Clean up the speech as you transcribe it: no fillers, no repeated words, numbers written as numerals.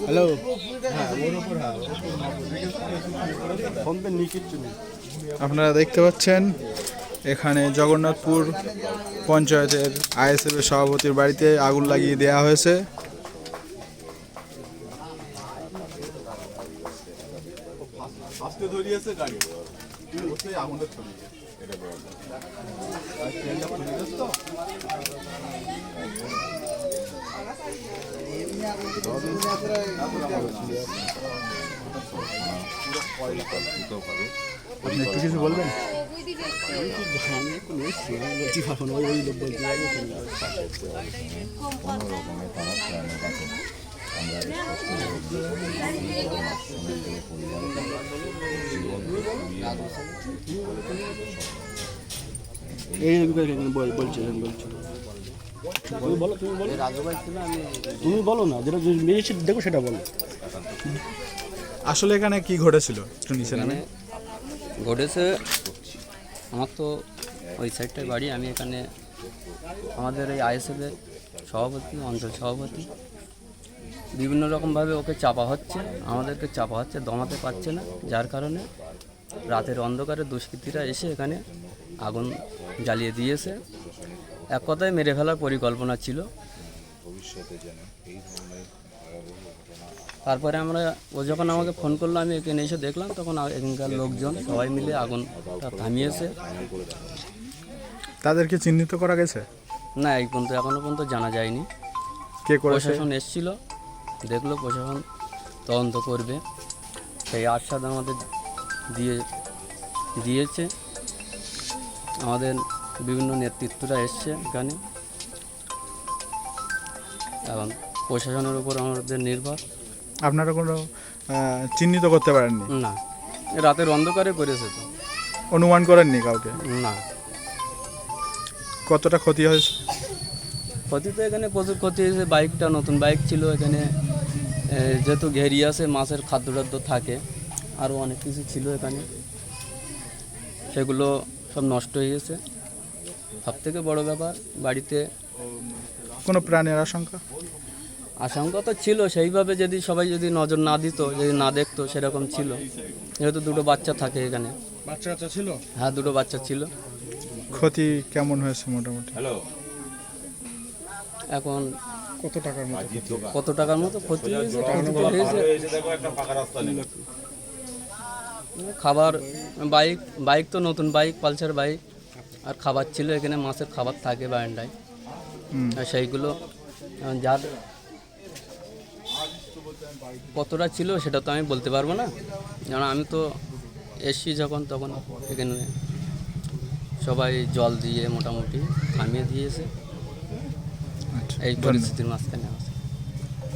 Hello, আপনারা দেখতে পাচ্ছেন এখানে জগন্নাথপুর পঞ্চায়েতের আইএসএফ এর সভাপতির বাড়িতে আগুন লাগিয়ে দেওয়া হয়েছে। আপনি একটু কিছু বলবেন? তুমি বলো না, যেটা দেখো সেটা বলো। আসলে এখানে কি ঘটেছিল একটু নিচে নামে? ঘটেছে, আমার তো ওই সাইডটায় বাড়ি। আমি এখানে আমাদের এই আইএসএফের সভাপতি, অঞ্চল সভাপতি, বিভিন্ন রকমভাবে ওকে চাপা হচ্ছে, আমাদেরকে চাপা হচ্ছে, দমাতে পারছে না। যার কারণে রাতের অন্ধকারে দুষ্কৃতীরা এসে এখানে আগুন জ্বালিয়ে দিয়েছে। এক কথায় মেরে ফেলার পরিকল্পনা ছিল। তারপরে ও যখন আমাকে ফোন করলো, আমি এখানে এসে দেখলাম, তখন এখানকার লোকজন সবাই মিলে আগুনটা থামিয়েছে। তাদেরকে চিহ্নিত করা গেছে? না, এই পর্যন্ত এখনো পর্যন্ত জানা যায়নি। কে করেছে? প্রশাসন এসেছিল, দেখলো, প্রশাসন তদন্ত করবে সেই আশ্বাস আমাদের দিয়েছে। আমাদের বিভিন্ন নেতৃত্বরা এসছে এখানে। এখন প্রশাসনের উপর আমাদের নির্ভর। আপনারা কোনো চিহ্নিত করতে পারেননি? না, রাতের অন্ধকারে করেছে তো। অনুমান করেননি কাউকে? না। কতটা ক্ষতি হয়েছে? ক্ষতি তো এখানে প্রচুর ক্ষতি হয়েছে। বাইকটা নতুন বাইক ছিল, এখানে যেহেতু ঘেরি আছে, মাছের খাদ্য থাকে, আরও অনেক কিছু ছিল এখানে, সেগুলো সব নষ্ট হয়ে গেছে। সবথেকে বড় ব্যাপার, বাড়িতে কোনো প্রাণের আশঙ্কা? আশঙ্কা তো ছিল, সেইভাবে সবাই যদি নজর না দিত, যদি না দেখতো, সেরকম ছিল। যেহেতু দুটো বাচ্চা থাকে এখানে। বাচ্চা ছিল? হ্যাঁ, দুটো বাচ্চা ছিল। ক্ষতি কেমন হয়েছে মোটামুটি? এখন কত টাকার মতো? কত টাকার মতো ক্ষতি হয়েছে? খাবার, বাইক তো নতুন বাইক, পালসার বাইক, আর খাবার ছিল এখানে, মাছের খাবার থাকে বারান্দায়, আর সেইগুলো যার কতটা ছিল সেটা তো আমি বলতে পারবো না, কারণ আমি তো এসছি যখন, তখন এখানে সবাই জল দিয়ে মোটামুটি থামিয়ে দিয়েছে। এই পরিস্থিতির মাঝখানে আছে।